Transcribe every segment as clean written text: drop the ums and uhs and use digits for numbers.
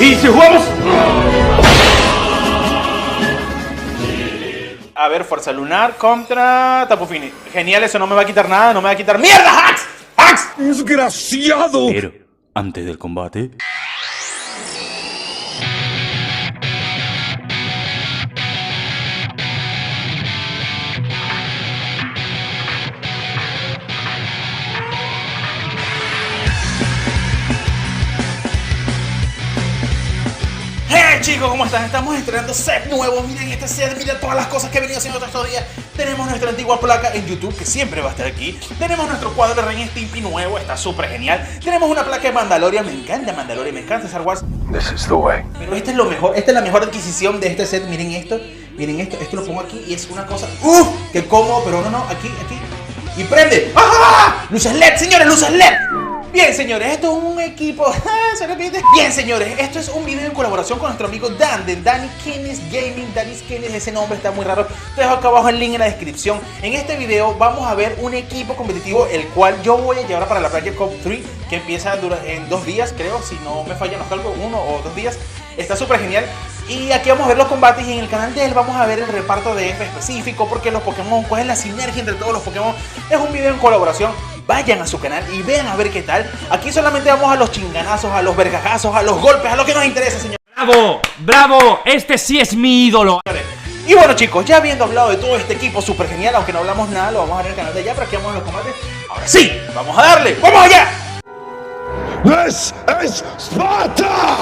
¿Y si jugamos? A ver, Fuerza Lunar contra Tapu Fini. Genial, eso no me va a quitar nada, no me va a quitar... ¡Mierda, Hacks! ¡Hacks! ¡Desgraciado! Pero, antes del combate... ¡Hey chicos! ¿Cómo están? Estamos estrenando set nuevo. Miren este set, miren todas las cosas que he venido haciendo estos días. Tenemos nuestra antigua placa en YouTube, que siempre va a estar aquí. Tenemos nuestro cuadro de Ren Stimpy nuevo, está súper genial. Tenemos una placa de Mandalorian, me encanta Mandalorian, me encanta Star Wars. This is the way. Pero este es lo mejor, esta es la mejor adquisición de este set. Miren esto, esto lo pongo aquí y es una cosa... ¡Uf! ¡Qué cómodo! Pero no, aquí. Y prende. ¡Ah! ¡Luces LED, señores! ¡Luces LED! Bien, señores, esto es un equipo... ¿Se repite? Bien, señores, esto es un video en colaboración con nuestro amigo Dan, de Danny Kinis Gaming. Danny Kinis, ese nombre está muy raro. Te dejo acá abajo el link en la descripción. En este video vamos a ver un equipo competitivo, el cual yo voy a llevar para la Player Cup 3, que empieza en 2 días, creo, si no me fallan los cálculos, 1 o 2 días. Está súper genial. Y aquí vamos a ver los combates y en el canal de él vamos a ver el reparto de F específico, porque los Pokémon, cuál es la sinergia entre todos los Pokémon. Es un video en colaboración. Vayan a su canal y vean a ver qué tal. Aquí solamente vamos a los chinganazos, a los vergajazos, a los golpes, a lo que nos interesa, señores. ¡Bravo! ¡Bravo! Este sí es mi ídolo. Y bueno, chicos, ya habiendo hablado de todo este equipo súper genial, aunque no hablamos nada, lo vamos a ver en el canal de allá, pero aquí vamos a los combates. Ahora sí, vamos a darle. ¡Vamos allá! This is Sparta!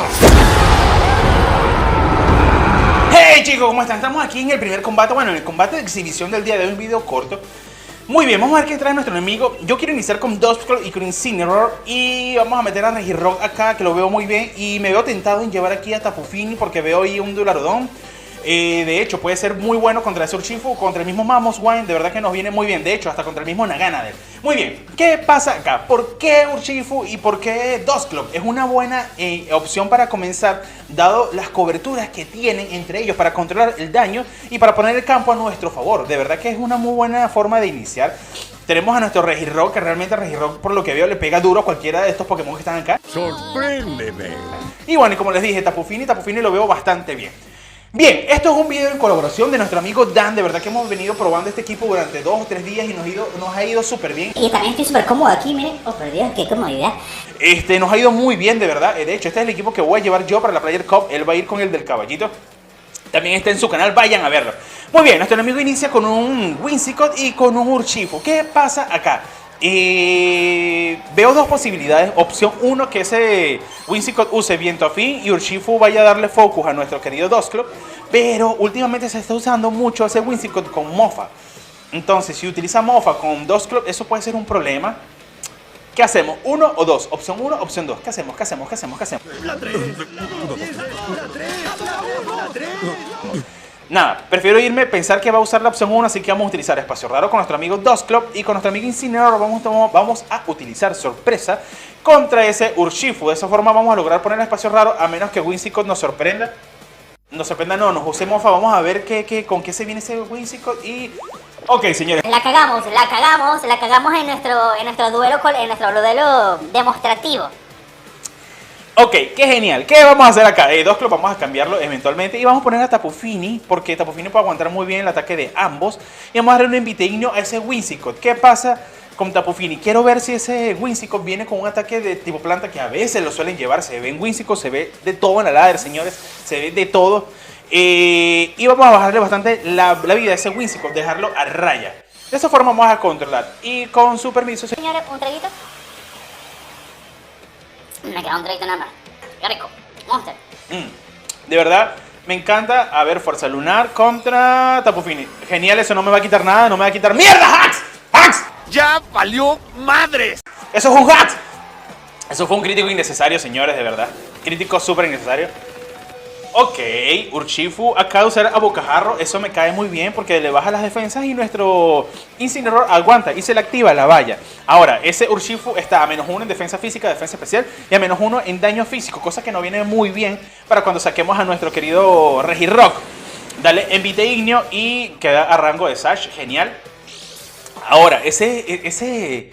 Hey chicos, ¿cómo están? Estamos aquí en el primer combate, bueno, en el combate de exhibición del día de hoy, un video corto. Muy bien, vamos a ver qué trae nuestro enemigo. Yo quiero iniciar con Duskull y con Incineroar. Y vamos a meter a Regirock acá, que lo veo muy bien. Y me veo tentado en llevar aquí a Tapu Fini, porque veo ahí un Durarodon. De hecho, puede ser muy bueno contra ese Urshifu, contra el mismo Mamoswine. De verdad que nos viene muy bien. De hecho, hasta contra el mismo Naganadel. Muy bien, ¿qué pasa acá? ¿Por qué Urshifu y por qué Duskull? Es una buena opción para comenzar, dado las coberturas que tienen entre ellos para controlar el daño y para poner el campo a nuestro favor. De verdad que es una muy buena forma de iniciar. Tenemos a nuestro Regirock, que realmente Regirock, por lo que veo, le pega duro a cualquiera de estos Pokémon que están acá. ¡Sorpréndeme! Y bueno, y como les dije, Tapu Fini lo veo bastante bien. Bien, esto es un video en colaboración de nuestro amigo Dan. De verdad que hemos venido probando este equipo durante 2 o 3 días y nos ha ido súper bien. Y también estoy súper cómodo aquí, miren. Oh, por Dios, qué comodidad. Nos ha ido muy bien, de verdad. De hecho, este es el equipo que voy a llevar yo para la Player Cup. Él va a ir con el del caballito. También está en su canal, vayan a verlo. Muy bien, nuestro enemigo inicia con un Whimsicott y con un Urshifu. ¿Qué pasa acá? Veo 2 posibilidades. Opción 1, que ese Whimsicott use Viento Afín y Urshifu vaya a darle focus a nuestro querido Duskull. Pero últimamente se está usando mucho ese Whimsicott con Mofa. Entonces, si utiliza Mofa con Duskull, eso puede ser un problema. ¿Qué hacemos? ¿1 o 2? Opción 1, opción 2. ¿Qué hacemos? La 3. Nada, prefiero pensar que va a usar la opción 1, así que vamos a utilizar Espacio Raro con nuestro amigo Duskull y con nuestro amigo Incineroar vamos a utilizar Sorpresa contra ese Urshifu. De esa forma vamos a lograr poner Espacio Raro, a menos que Whimsicott nos sorprenda. Nos use Mofa. Vamos a ver con qué se viene ese Whimsicott y... Ok, señores. La cagamos en nuestro duelo demostrativo. Ok, qué genial. ¿Qué vamos a hacer acá? Duskull vamos a cambiarlo eventualmente y vamos a poner a Tapu Fini, porque Tapu Fini puede aguantar muy bien el ataque de ambos. Y vamos a darle un Inviteignio a ese Whimsicott. ¿Qué pasa con Tapu Fini? Quiero ver si ese Whimsicott viene con un ataque de tipo planta, que a veces lo suelen llevar. Se ve en Whimsicott, se ve de todo en la ladder, señores. Se ve de todo. Y vamos a bajarle bastante la vida a ese Whimsicott, dejarlo a raya. De esa forma vamos a controlar. Y con su permiso... Señores, un traguito. Me queda un traguito nada más. Qué rico. Monster. De verdad, me encanta. A ver, Fuerza Lunar contra Tapu Fini. Genial, eso no me va a quitar nada, no me va a quitar... ¡Mierda, Hacks! ¡Hacks! ¡Ya valió madres! ¡Eso es un Hacks! Eso fue un crítico innecesario, señores, de verdad. Crítico súper innecesario. Ok, Urshifu acaba de usar a Bocajarro. Eso me cae muy bien porque le baja las defensas y nuestro Incineroar aguanta y se le activa la valla. Ahora, ese Urshifu está a -1 en defensa física, defensa especial y a -1 en daño físico, cosa que no viene muy bien para cuando saquemos a nuestro querido Regirock. Dale Inviteignio y queda a rango de Sash, genial. Ahora, ese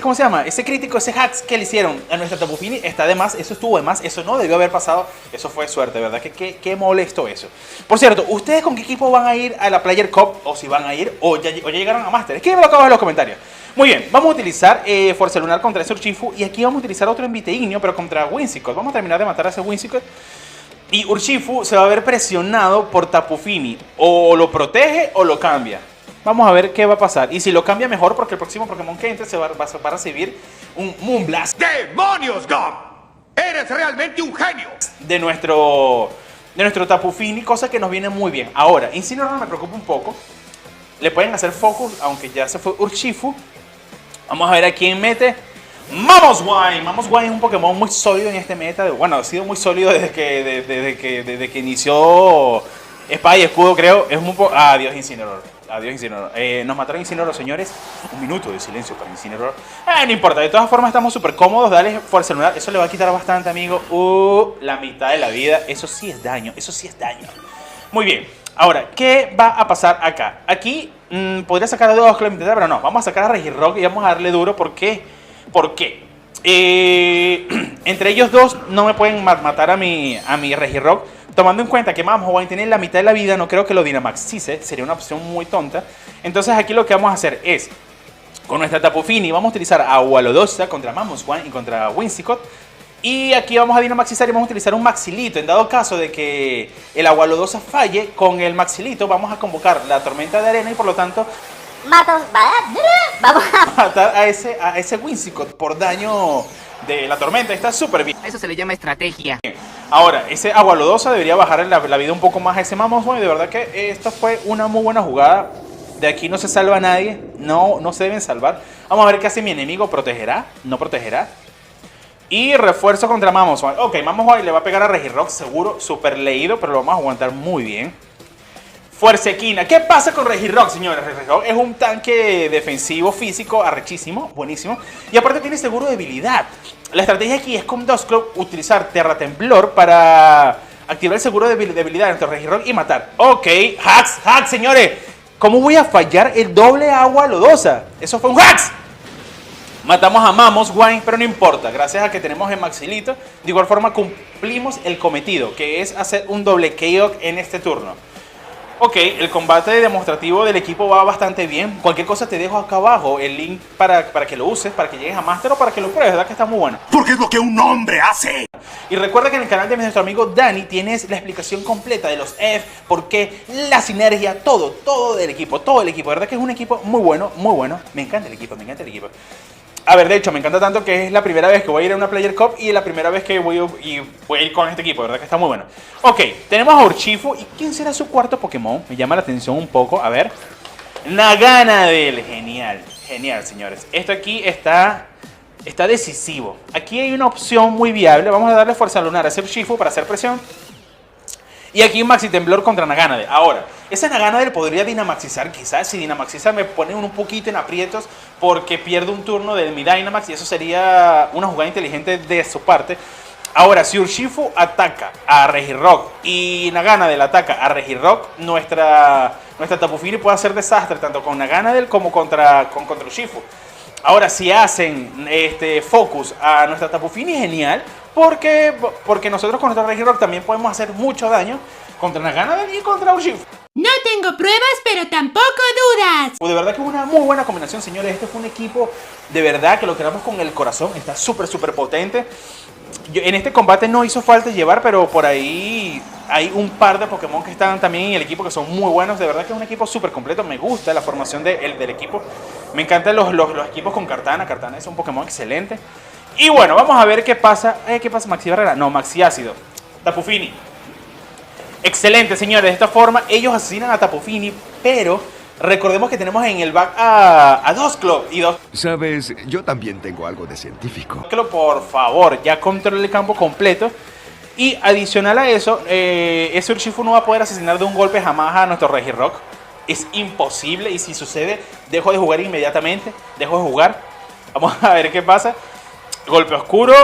¿cómo se llama? Ese crítico, ese hacks que le hicieron a nuestra Tapu Fini está de más, eso estuvo de más, eso no debió haber pasado, eso fue suerte, ¿verdad? Qué molesto eso. Por cierto, ¿ustedes con qué equipo van a ir a la Player Cup? O si van a ir, o ya llegaron a Master. Escríbelo acá abajo en los comentarios. Muy bien, vamos a utilizar Fuerza Lunar contra ese Urshifu y aquí vamos a utilizar otro Envite Ignio, pero contra Whimsicott. Vamos a terminar de matar a ese Whimsicott. Y Urshifu se va a ver presionado por Tapu Fini. O lo protege o lo cambia. Vamos a ver qué va a pasar. Y si lo cambia mejor, porque el próximo Pokémon que entre va a recibir un Moonblast. ¡Demonios, Gum! ¡Eres realmente un genio! De nuestro Tapu Fini, cosa que nos viene muy bien. Ahora, Incineroar me preocupa un poco. Le pueden hacer focus, aunque ya se fue Urshifu. Vamos a ver a quién mete. Mamoswine. Mamoswine es un Pokémon muy sólido en este meta. Bueno, ha sido muy sólido desde que inició Espada y Escudo, creo. Es un poco... Adiós, Incineroar. Adiós, Incineroar. Nos mataron Incineroar, señores. Un minuto de silencio para Incineroar. No importa. De todas formas, estamos súper cómodos. Dale Fuerza Lunar. Eso le va a quitar bastante, amigo. La mitad de la vida. Eso sí es daño. Eso sí es daño. Muy bien. Ahora, ¿qué va a pasar acá? Aquí podría sacar a dos Club, pero no. Vamos a sacar a Regirock y vamos a darle duro. ¿Por qué? ¿Por qué? Entre ellos dos no me pueden matar a mi Regirock. Tomando en cuenta que Mamoswine tiene la mitad de la vida, no creo que lo Dynamaxice. Sería una opción muy tonta. Entonces aquí lo que vamos a hacer es, con nuestra Tapu Fini, vamos a utilizar Agua Lodosa contra Mamoswine y contra Whimsicott. Y aquí vamos a Dynamaxizar y vamos a utilizar un Maxilito. En dado caso de que el Agua Lodosa falle, con el Maxilito vamos a convocar la Tormenta de Arena y por lo tanto Vamos a... matar a ese Whimsicott por daño de la tormenta. Está súper bien. Eso se le llama estrategia. Ahora, ese Agua Lodosa debería bajar la vida un poco más a ese Mamoswine. De verdad que esta fue una muy buena jugada. De aquí no se salva nadie. No se deben salvar. Vamos a ver qué hace mi enemigo. ¿Protegerá? ¿No protegerá? Y refuerzo contra Mamoswine. Ok, Mamoswine le va a pegar a Regirock seguro. Súper leído, pero lo vamos a aguantar muy bien. Fuerza Equina. ¿Qué pasa con Regirock, señores? Regirock es un tanque defensivo físico arrechísimo, buenísimo. Y aparte tiene seguro de debilidad. La estrategia aquí es con Dusclops utilizar Terra Temblor para activar el seguro de debilidad entre Regirock y matar. Ok, hacks, señores. ¿Cómo voy a fallar el doble Agua Lodosa? Eso fue un hacks. Matamos a Mamoswine, pero no importa. Gracias a que tenemos el Maxilito, de igual forma cumplimos el cometido, que es hacer un doble KO en este turno. Ok, el combate demostrativo del equipo va bastante bien. Cualquier cosa te dejo acá abajo el link para que lo uses, para que llegues a Master o para que lo pruebes, ¿verdad? Que está muy bueno. Porque es lo que un hombre hace. Y recuerda que en el canal de nuestro amigo Dani tienes la explicación completa de los F, por qué, la sinergia, todo del equipo, todo el equipo. ¿Verdad que es un equipo muy bueno, muy bueno? Me encanta el equipo, me encanta el equipo. A ver, de hecho, me encanta tanto que es la primera vez que voy a ir a una Player Cup y la primera vez que voy a ir con este equipo, ¿verdad? Que está muy bueno. Ok, tenemos a Urshifu. ¿Y quién será su cuarto Pokémon? Me llama la atención un poco. A ver. Naganadel. Genial, genial, señores. Esto aquí está decisivo. Aquí hay una opción muy viable. Vamos a darle Fuerza Lunar a ese Urshifu para hacer presión. Y aquí un Maxi Temblor contra Naganadel. Ahora, ese Naganadel podría Dynamaxizar. Quizás si Dynamaxiza me pone un poquito en aprietos porque pierdo un turno de mi Dynamax y eso sería una jugada inteligente de su parte. Ahora, si Urshifu ataca a Regirock y Naganadel ataca a Regirock, nuestra Tapu Fini puede hacer desastre tanto con Naganadel como contra Urshifu. Ahora, si hacen focus a nuestra Tapu Fini, genial. Porque nosotros con nuestro Regirock también podemos hacer mucho daño contra Naganadel y contra Urshifu. No tengo pruebas, pero tampoco dudas. De verdad que es una muy buena combinación, señores. Este fue un equipo de verdad que lo queramos con el corazón. Está súper potente. En este combate no hizo falta llevar, pero por ahí hay un par de Pokémon que están también en el equipo que son muy buenos. De verdad que es un equipo súper completo. Me gusta la formación del equipo. Me encantan los equipos con Kartana. Kartana es un Pokémon excelente. Y bueno, vamos a ver qué pasa. ¿Qué pasa? Maxi Barrera. No, Maxi Ácido. Tapu Fini. Excelente, señores. De esta forma ellos asesinan a Tapu Fini, pero recordemos que tenemos en el back a Dusclops y Sabes, yo también tengo algo de científico. Dusclops, por favor, ya controla el campo completo. Y adicional a eso, ese Urshifu no va a poder asesinar de un golpe jamás a nuestro Regirock. Es imposible y si sucede, dejo de jugar inmediatamente. Dejo de jugar. Vamos a ver qué pasa. Golpe oscuro,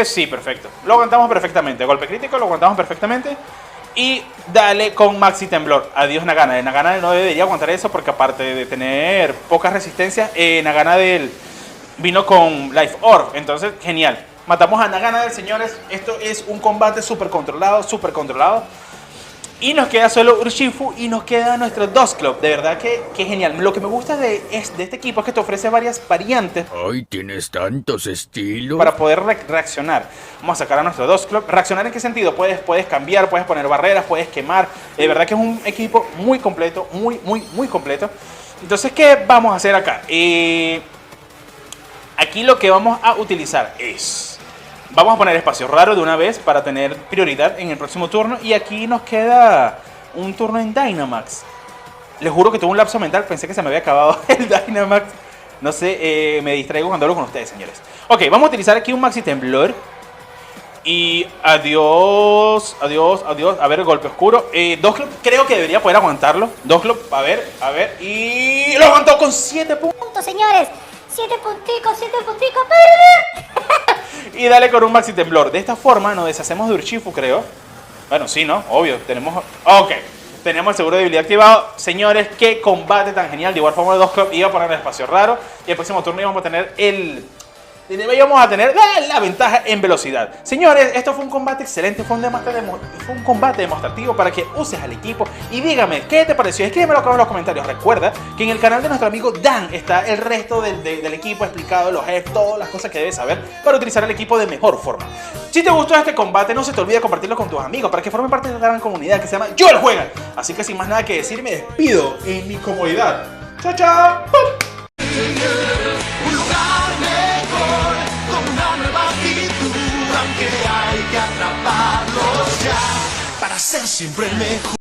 sí, perfecto. Lo aguantamos perfectamente. Golpe crítico, lo aguantamos perfectamente. Y dale con Maxi Temblor. Adiós Naganadel. Naganadel no debería aguantar eso porque aparte de tener pocas resistencias, Naganadel vino con Life Orb. Entonces, genial. Matamos a Naganadel, señores. Esto es un combate súper controlado, súper controlado. Y nos queda solo Urshifu y nos queda nuestro Dusclops. De verdad que genial. Lo que me gusta de este equipo es que te ofrece varias variantes. Ay, tienes tantos estilos. Para poder reaccionar. Vamos a sacar a nuestro Dusclops. ¿Reaccionar en qué sentido? Puedes cambiar, puedes poner barreras, puedes quemar. De verdad que es un equipo muy completo, muy completo. Entonces, ¿qué vamos a hacer acá? Aquí lo que vamos a utilizar es... Vamos a poner espacio raro de una vez para tener prioridad en el próximo turno. Y aquí nos queda un turno en Dynamax. Les juro que tuve un lapso mental. Pensé que se me había acabado el Dynamax. No sé, me distraigo cuando hablo con ustedes, señores. Ok, vamos a utilizar aquí un Maxi Temblor. Y adiós. A ver, golpe oscuro. Dusclops creo que debería poder aguantarlo. Dusclops, a ver. Y lo aguantó con 7 puntos. Señores, 7 punticos. Y dale con un Maxi Temblor. De esta forma nos deshacemos de Urshifu, creo. Bueno, sí, ¿no? Obvio. Tenemos... Ok. Tenemos el seguro de debilidad activado. Señores, qué combate tan genial. De igual forma, el Dusclops iba a poner el espacio raro. Y el próximo turno íbamos a tener la ventaja en velocidad. Señores, esto fue un combate excelente. Fue un combate demostrativo para que uses al equipo. Y dígame, ¿qué te pareció? Escríbemelo acá en los comentarios. Recuerda que en el canal de nuestro amigo Dan está el resto del equipo explicado, los jefes, todas las cosas que debes saber para utilizar el equipo de mejor forma. Si te gustó este combate, no se te olvide compartirlo con tus amigos para que formen parte de esta gran comunidad que se llama Yo el Juegan. Así que sin más nada que decir, me despido en mi comodidad. ¡Chao, chao! Para ser siempre el mejor.